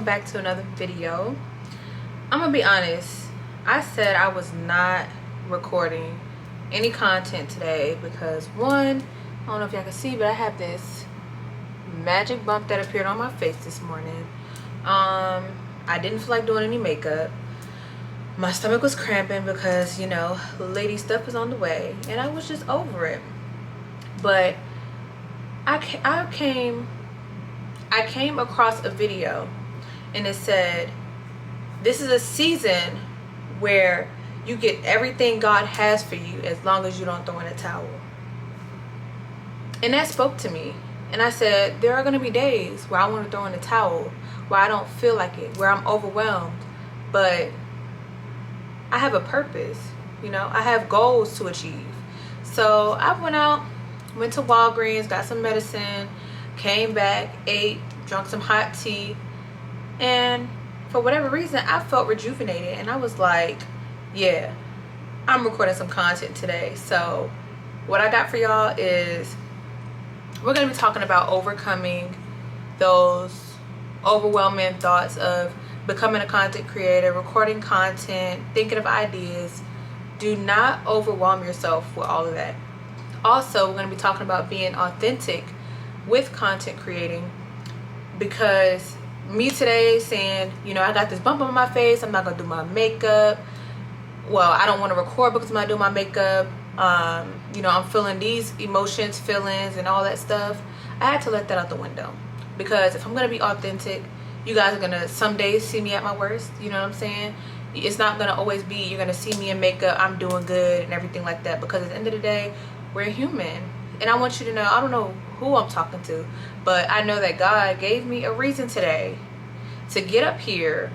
back to another video. I'm gonna be honest, I said I was not recording any content today because one, I don't know if y'all can see, but I have this magic bump that appeared on my face this morning. I didn't feel like doing any makeup. My stomach was cramping because, you know, lady stuff is on the way, and I was just over it. But I came across a video, and it said, this is a season where you get everything God has for you as long as you don't throw in a towel. And that spoke to me. And I said, there are going to be days where I want to throw in a towel, where I don't feel like it, where I'm overwhelmed. But I have a purpose, you know, I have goals to achieve. So I went to Walgreens, got some medicine, came back, ate, drunk some hot tea, and for whatever reason I felt rejuvenated, and I was like, yeah, I'm recording some content today. So what I got for y'all is we're going to be talking about overcoming those overwhelming thoughts of becoming a content creator, recording content, thinking of ideas. Do not overwhelm yourself with all of that. Also, we're going to be talking about being authentic with content creating, because me today saying, you know, I got this bump on my face, I'm not going to do my makeup. Well, I don't want to record because I'm not doing my makeup. You know, I'm feeling these emotions, feelings, and all that stuff. I had to let that out the window, because if I'm going to be authentic, you guys are going to some days see me at my worst. You know what I'm saying? It's not going to always be you're going to see me in makeup, I'm doing good and everything like that, because at the end of the day, we're human. And I want you to know, I don't know who I'm talking to, but I know that God gave me a reason today to get up here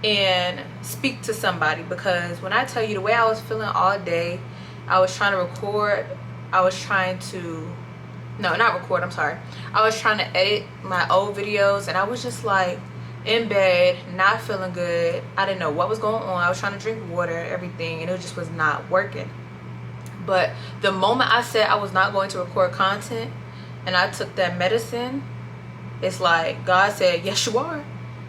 and speak to somebody. Because when I tell you the way I was feeling all day, I was trying to record, I was trying to, no, not record, I'm sorry. I was trying to edit my old videos, and I was just like in bed, not feeling good. I didn't know what was going on. I was trying to drink water, everything, and it just was not working. But the moment I said I was not going to record content and I took that medicine, it's like God said, yes, you are.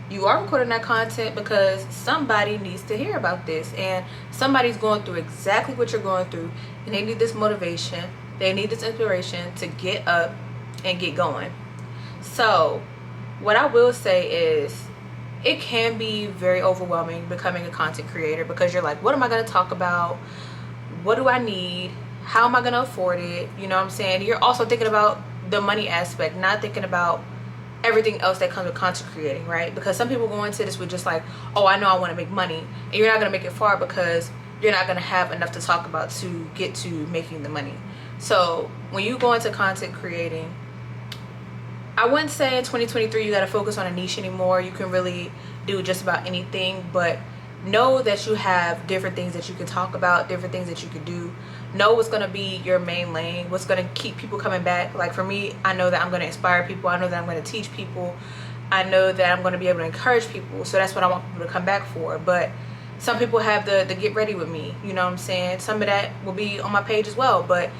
You are recording that content because somebody needs to hear about this, and somebody's going through exactly what you're going through, and they need this motivation, they need this inspiration to get up and get going. So what I will say is, it can be very overwhelming becoming a content creator, because you're like, what am I going to talk about? What do I need? How am I going to afford it? You know what I'm saying? You're also thinking about the money aspect, not thinking about everything else that comes with content creating, right? Because some people go into this with just like, oh, I know I want to make money, and you're not going to make it far because you're not going to have enough to talk about to get to making the money. So when you go into content creating, I wouldn't say in 2023 you got to focus on a niche anymore. You can really do just about anything, but know that you have different things that you can talk about, different things that you can do. Know what's going to be your main lane, what's going to keep people coming back. Like for me, I know that I'm going to inspire people, I know that I'm going to teach people, I know that I'm going to be able to encourage people. So that's what I want people to come back for. But some people have the get ready with me, you know what I'm saying? Some of that will be on my page as well, but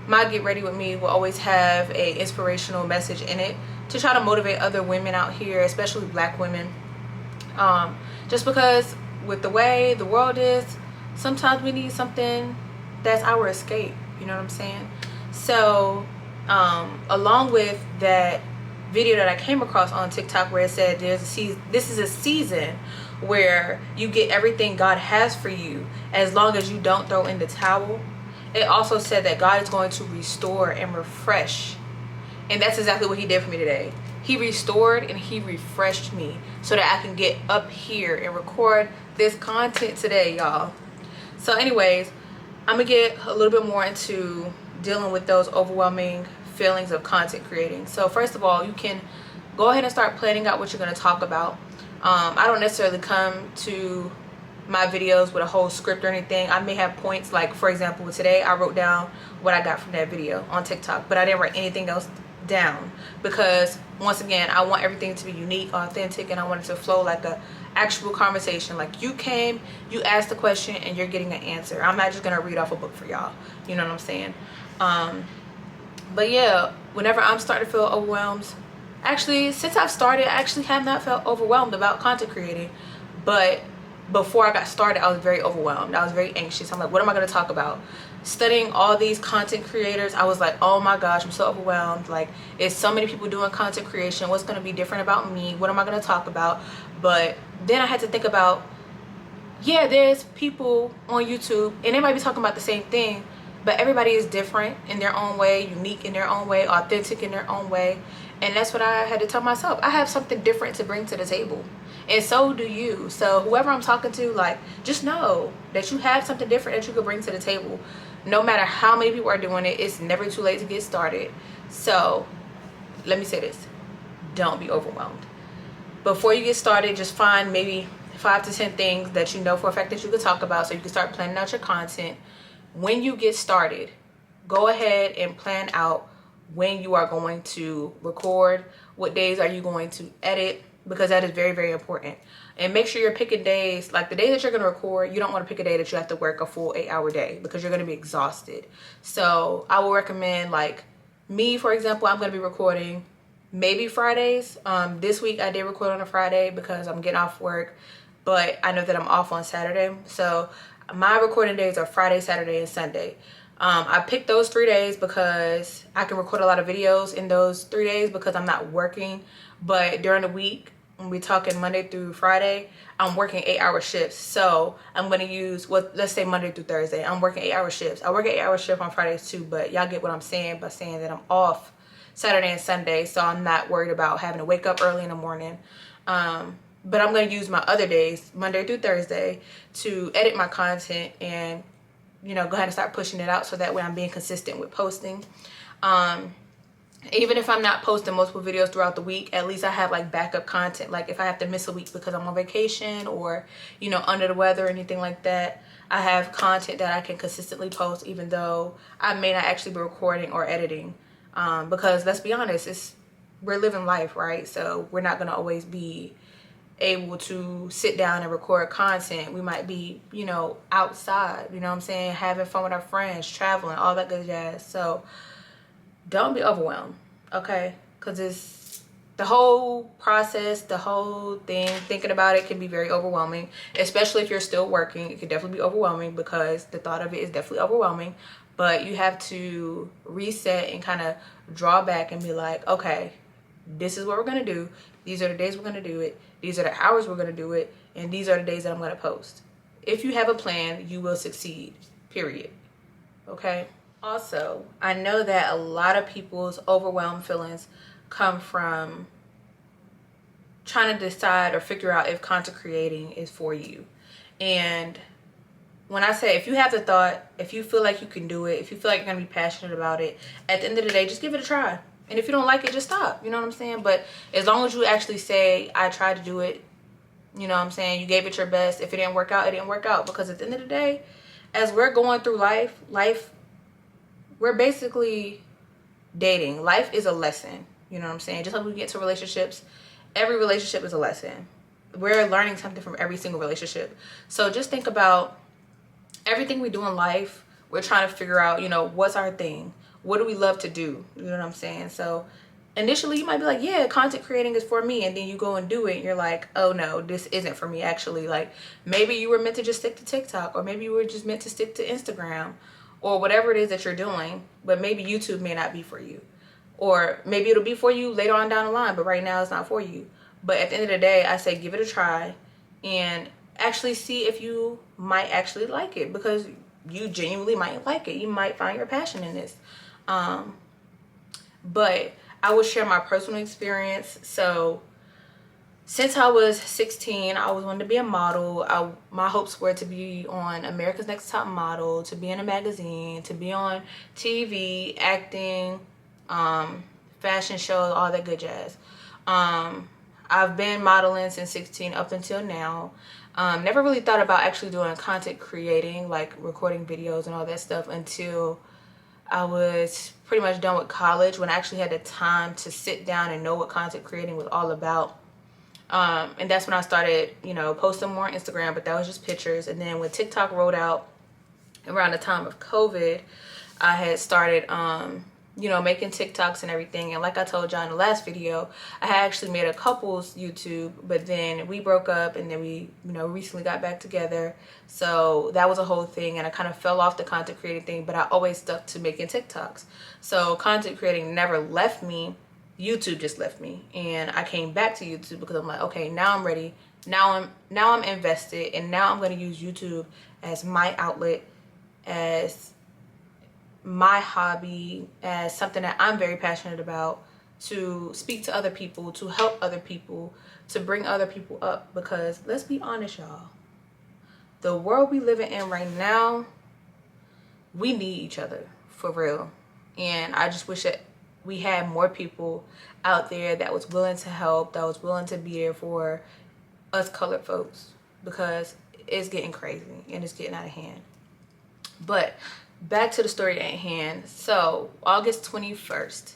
my get ready with me will always have a inspirational message in it to try to motivate other women out here, especially black women. Just because with the way the world is, sometimes we need something that's our escape, you know what I'm saying? So along with that video that I came across on TikTok where it said this is a season where you get everything God has for you as long as you don't throw in the towel, it also said that God is going to restore and refresh. And that's exactly what he did for me today. He restored and he refreshed me so that I can get up here and record this content today, y'all. So anyways, I'm gonna get a little bit more into dealing with those overwhelming feelings of content creating. So first of all, you can go ahead and start planning out what you're going to talk about. I don't necessarily come to my videos with a whole script or anything. I may have points, like for example today I wrote down what I got from that video on TikTok, but I didn't write anything else down, because once again I want everything to be unique, authentic, and I want it to flow like a actual conversation. Like you came, you asked the question, and you're getting an answer. I'm not just gonna read off a book for y'all, you know what I'm saying? But yeah, whenever I'm starting to feel overwhelmed, Actually, since I've started, I actually have not felt overwhelmed about content creating. But before I got started, I was very overwhelmed. I was very anxious. I'm like, what am I going to talk about? Studying all these content creators, I was like, oh my gosh, I'm so overwhelmed. Like, it's so many people doing content creation. What's going to be different about me? What am I going to talk about? But then I had to think about, yeah, there's people on YouTube and they might be talking about the same thing, but everybody is different in their own way, unique in their own way, authentic in their own way. And that's what I had to tell myself. I have something different to bring to the table, and so do you. So whoever I'm talking to, like, just know that you have something different that you could bring to the table. No matter how many people are doing it, it's never too late to get started. So let me say this, don't be overwhelmed. Before you get started, just find maybe 5 to 10 things that you know for a fact that you could talk about, so you can start planning out your content. When you get started, go ahead and plan out when you are going to record, what days are you going to edit, because that is very, very important. And make sure you're picking days, like the day that you're going to record, you don't want to pick a day that you have to work a full 8-hour day, because you're going to be exhausted. So I will recommend, like me, for example, I'm going to be recording maybe Fridays. This week I did record on a Friday because I'm getting off work, but I know that I'm off on Saturday. So my recording days are Friday, Saturday, and Sunday. I picked those 3 days because I can record a lot of videos in those 3 days because I'm not working. But during the week, when we're talking Monday through Friday, I'm working 8-hour shifts. So I'm going to use, let's say Monday through Thursday, I'm working 8-hour shifts. I work an 8-hour shift on Fridays too, but y'all get what I'm saying by saying that I'm off Saturday and Sunday. So I'm not worried about having to wake up early in the morning. But I'm going to use my other days, Monday through Thursday, to edit my content and, you know, go ahead and start pushing it out, so that way I'm being consistent with posting. Even if I'm not posting multiple videos throughout the week, at least I have like backup content. Like if I have to miss a week because I'm on vacation or, you know, under the weather or anything like that, I have content that I can consistently post, even though I may not actually be recording or editing. Because let's be honest, we're living life, right? So we're not going to always be able to sit down and record content. We might be, you know, outside, you know what I'm saying, having fun with our friends, traveling, all that good jazz. So don't be overwhelmed, okay? Because it's the whole process, the whole thing, thinking about it can be very overwhelming, especially if you're still working. It can definitely be overwhelming because the thought of it is definitely overwhelming. But you have to reset and kind of draw back and be like, okay, this is what we're going to do. These are the days we're going to do it. These are the hours we're going to do it. And these are the days that I'm going to post. If you have a plan, you will succeed, period. Okay? Also, I know that a lot of people's overwhelmed feelings come from trying to decide or figure out if content creating is for you. And when I say, if you have the thought, if you feel like you can do it, if you feel like you're going to be passionate about it, at the end of the day, just give it a try. And if you don't like it, just stop. You know what I'm saying? But as long as you actually say, I tried to do it, you know what I'm saying, you gave it your best. If it didn't work out, it didn't work out. Because at the end of the day, as we're going through life, we're basically dating. Life is a lesson. You know what I'm saying? Just like we get to relationships, every relationship is a lesson. We're learning something from every single relationship. So just think about everything we do in life. We're trying to figure out, you know, what's our thing? What do we love to do? You know what I'm saying? So initially you might be like, yeah, content creating is for me. And then you go and do it. And you're like, oh no, this isn't for me actually. Like maybe you were meant to just stick to TikTok, or maybe you were just meant to stick to Instagram, or whatever it is that you're doing. But maybe YouTube may not be for you. Or maybe it'll be for you later on down the line, but right now it's not for you. But at the end of the day, I say give it a try and actually see if you might actually like it, because you genuinely might like it. You might find your passion in this. But I will share my personal experience. So since I was 16, I always wanted to be a model. My hopes were to be on America's Next Top Model, to be in a magazine, to be on TV, acting, fashion shows, all that good jazz. I've been modeling since 16 up until now. Never really thought about actually doing content creating, like recording videos and all that stuff, until I was pretty much done with college, when I actually had the time to sit down and know what content creating was all about. And that's when I started, you know, posting more on Instagram, but that was just pictures. And then when TikTok rolled out around the time of COVID, I had started you know, making TikToks and everything. And like I told y'all in the last video, I had actually made a couples YouTube, but then we broke up, and then we, you know, recently got back together. So that was a whole thing, and I kind of fell off the content creating thing, but I always stuck to making TikToks. So content creating never left me. YouTube just left me, and I came back to YouTube because I'm like, okay, now I'm ready. Now I'm invested, and now I'm going to use YouTube as my outlet, as my hobby, as something that I'm very passionate about, to speak to other people, to help other people, to bring other people up. Because let's be honest, y'all, the world we living in right now, we need each other for real. And I just wish that we had more people out there that was willing to help, that was willing to be there for us colored folks, because it's getting crazy and it's getting out of hand. But back to the story at hand. So August 21st,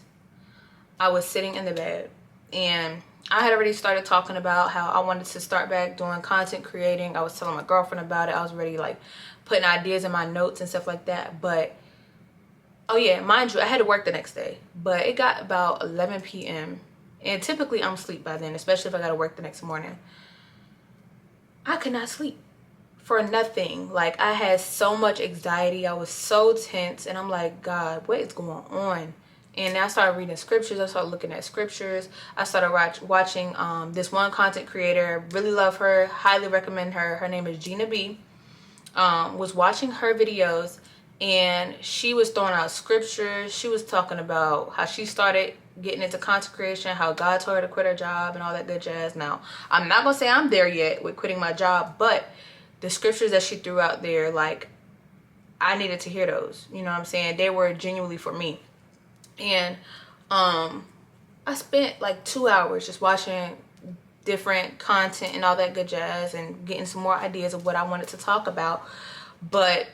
I was sitting in the bed, and I had already started talking about how I wanted to start back doing content creating. I was telling my girlfriend about it. I was already like putting ideas in my notes and stuff like that. But oh yeah, mind you, I had to work the next day, but it got about 11 p.m. and typically I'm asleep by then, especially if I got to work the next morning. I could not sleep for nothing. Like, I had so much anxiety. I was so tense, and I'm like, God, what is going on? And I started reading scriptures. I started looking at scriptures. I started watching this one content creator. Really love her. Highly recommend her. Her name is Gina B. Was watching her videos, and she was throwing out scriptures. She was talking about how she started getting into content creation, how God told her to quit her job and all that good jazz. Now, I'm not gonna say I'm there yet with quitting my job, but the scriptures that she threw out there, like, I needed to hear those. You know what I'm saying? They were genuinely for me. And I spent like 2 hours just watching different content and all that good jazz, and getting some more ideas of what I wanted to talk about. But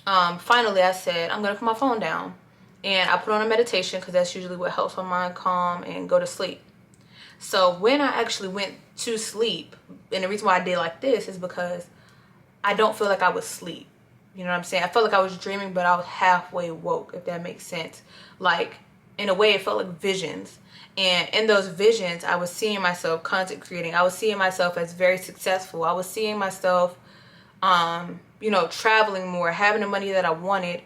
finally I said, I'm gonna put my phone down, and I put on a meditation, because that's usually what helps my mind calm and go to sleep. So when I actually went to sleep, and the reason why I did like this is because I don't feel like I was asleep. You know what I'm saying? I felt like I was dreaming, but I was halfway woke, if that makes sense. Like, in a way, it felt like visions. And in those visions, I was seeing myself content creating. I was seeing myself as very successful. I was seeing myself, you know, traveling more, having the money that I wanted,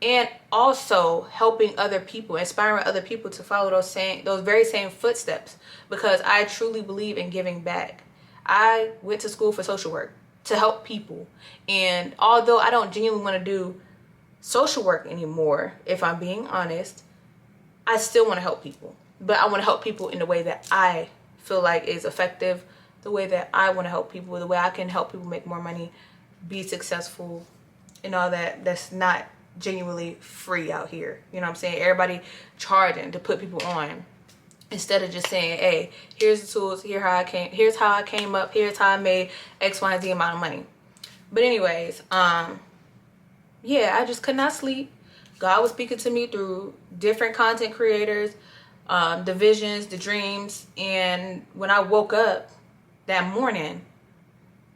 and also helping other people, inspiring other people to follow those very same footsteps, because I truly believe in giving back. I went to school for social work to help people, and although I don't genuinely want to do social work anymore, if I'm being honest, I still want to help people. But I want to help people in the way that I feel like is effective, the way that I want to help people, the way I can help people make more money, be successful, and all that. That's not genuinely free out here. You know what I'm saying? Everybody charging to put people on, instead of just saying, hey, here's the tools, here's how I came up, here's how I made X, Y, and Z amount of money. But anyways, yeah, I just could not sleep. God was speaking to me through different content creators, the visions, the dreams. And when I woke up that morning,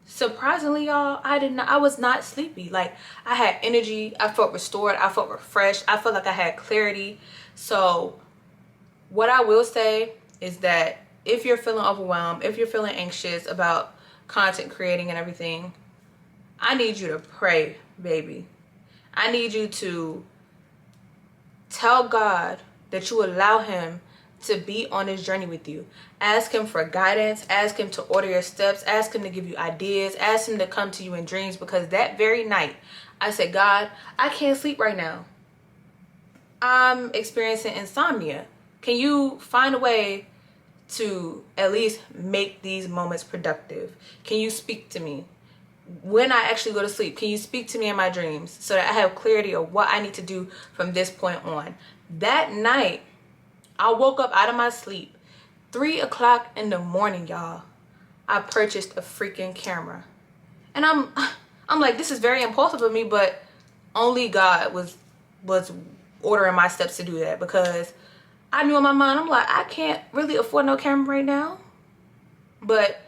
surprisingly, y'all, I was not sleepy. Like, I had energy. I felt restored. I felt refreshed. I felt like I had clarity. So what I will say is that if you're feeling overwhelmed, if you're feeling anxious about content creating and everything, I need you to pray, baby. I need you to tell God that you allow him to be on this journey with you. Ask him for guidance. Ask him to order your steps. Ask him to give you ideas. Ask him to come to you in dreams, because that very night I said, God, I can't sleep right now. I'm experiencing insomnia. Can you find a way to at least make these moments productive? Can you speak to me? When I actually go to sleep, can you speak to me in my dreams so that I have clarity of what I need to do from this point on? That night, I woke up out of my sleep, 3 o'clock in the morning, y'all. I purchased a freaking camera. And I'm like, this is very impulsive of me, but only God was ordering my steps to do that, because I knew in my mind, I'm like, I can't really afford no camera right now. But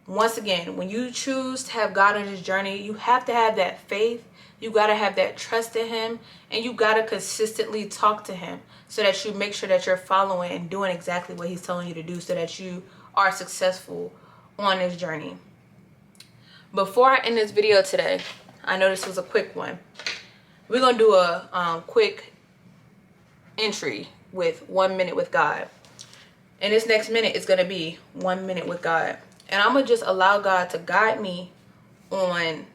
once again, when you choose to have God on this journey, you have to have that faith. You got to have that trust in him, and you got to consistently talk to him so that you make sure that you're following and doing exactly what he's telling you to do so that you are successful on this journey. Before I end this video today, I know this was a quick one. We're going to do a quick entry with 1 minute with God. And this next minute is going to be 1 minute with God. And I'm going to just allow God to guide me on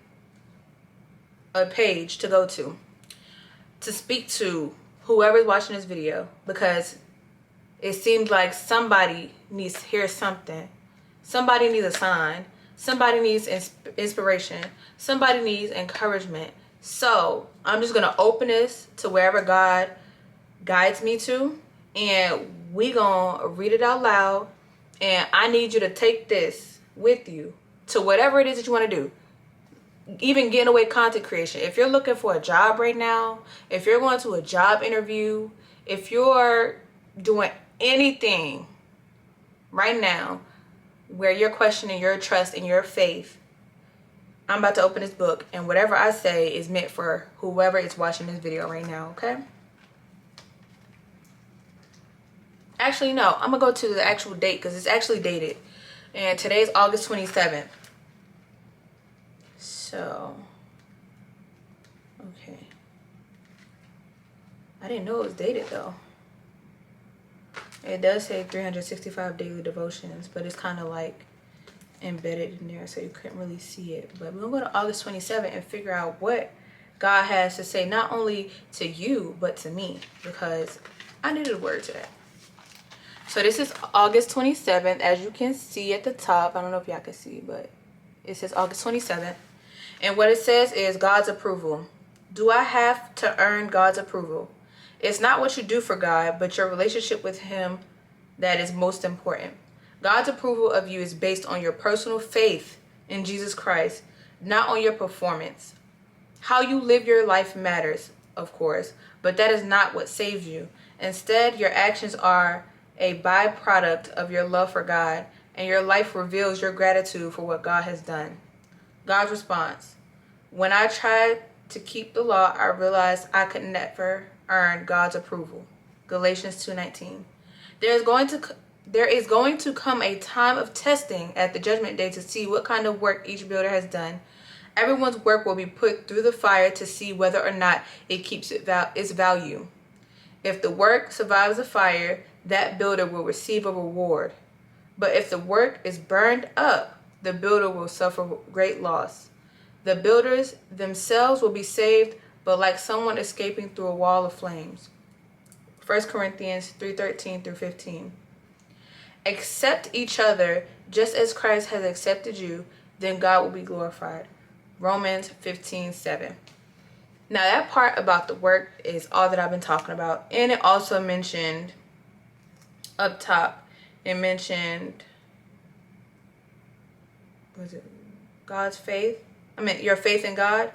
a page to go to speak to whoever's watching this video, because it seems like somebody needs to hear something. Somebody needs a sign. Somebody needs inspiration. Somebody needs encouragement. So I'm just going to open this to wherever God guides me to, and we gonna read it out loud. And I need you to take this with you to whatever it is that you want to do. Even getting away content creation. If you're looking for a job right now, if you're going to a job interview, if you're doing anything right now where you're questioning your trust and your faith, I'm about to open this book, and whatever I say is meant for whoever is watching this video right now, okay? Actually, no, I'm gonna go to the actual date because it's actually dated, and today's August 27th. So, okay. I didn't know it was dated though. It does say 365 daily devotions, but it's kind of like embedded in there, so you couldn't really see it. But we're gonna go to August 27th and figure out what God has to say, not only to you, but to me, because I needed a word today. So this is August 27th, as you can see at the top. I don't know if y'all can see, but it says August 27th. And what it says is God's approval. Do I have to earn God's approval? It's not what you do for God, but your relationship with him that is most important. God's approval of you is based on your personal faith in Jesus Christ, not on your performance. How you live your life matters, of course, but that is not what saves you. Instead, your actions are a byproduct of your love for God, and your life reveals your gratitude for what God has done. God's response. When I tried to keep the law, I realized I could never earn God's approval. Galatians 2:19. There is going to come a time of testing at the judgment day to see what kind of work each builder has done. Everyone's work will be put through the fire to see whether or not it keeps its value. If the work survives the fire, that builder will receive a reward. But if the work is burned up, the builder will suffer great loss. The builders themselves will be saved, but like someone escaping through a wall of flames. 1 Corinthians 3:13 through 15. Accept each other just as Christ has accepted you, then God will be glorified. Romans 15:7. Now that part about the work is all that I've been talking about. And it also mentioned up top, it mentioned, was it God's faith? Your faith in God.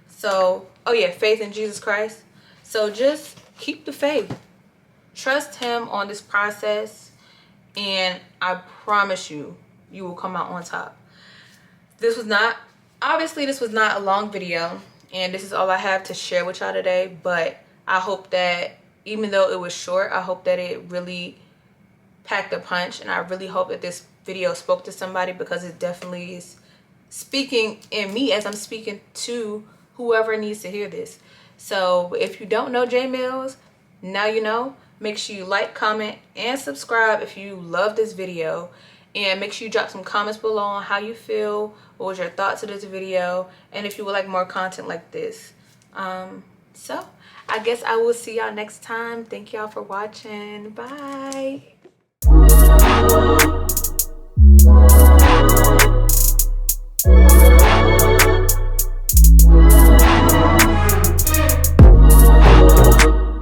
So, oh yeah, faith in Jesus Christ. So just keep the faith. Trust him on this process, and I promise you, you will come out on top. This was not a long video, and this is all I have to share with y'all today, but I hope that even though it was short, I hope that it really packed a punch, and I really hope that this video spoke to somebody, because it definitely is speaking in me as I'm speaking to whoever needs to hear this. So if you don't know J Millz, now you know. Make sure you like, comment, and subscribe if you love this video. And make sure you drop some comments below on how you feel, what was your thoughts of this video, and if you would like more content like this. So I guess I will see y'all next time. Thank y'all for watching. Bye.